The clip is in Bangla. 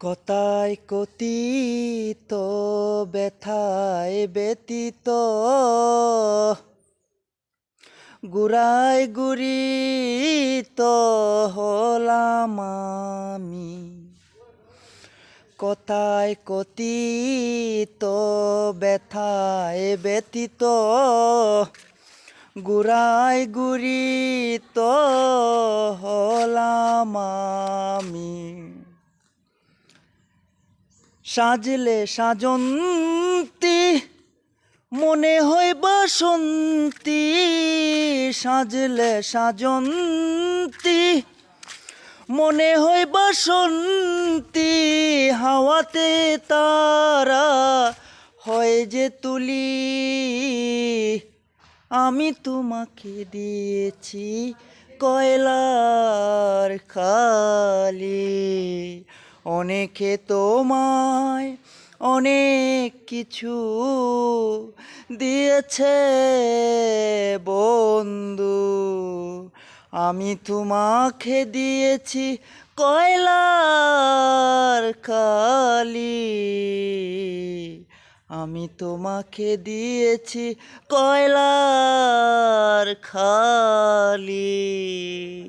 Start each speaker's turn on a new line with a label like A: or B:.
A: কথায় কথিত ব্যথায় ব্যতীত গুড়ায় গুড়িত হলাম আমি। কথায় কথিত ব্যথায় ব্যতীত গুড়ায় গুড়িত হলাম আমি। সাজলে সাজন্তি মনে হয় বাসন্তী, সাজলে সাজন্তি মনে হয় বাসন্তী, হাওয়াতে তারা হয় যে তুলি। আমি তোমাকে দিয়েছি কয়লার খালি, অনেকে তোমায় অনেক কিছু দিয়েছে বন্ধু, আমি তোমাকে দিয়েছি কয়লার খালি। আমি তোমাকে দিয়েছি কয়লার খালি।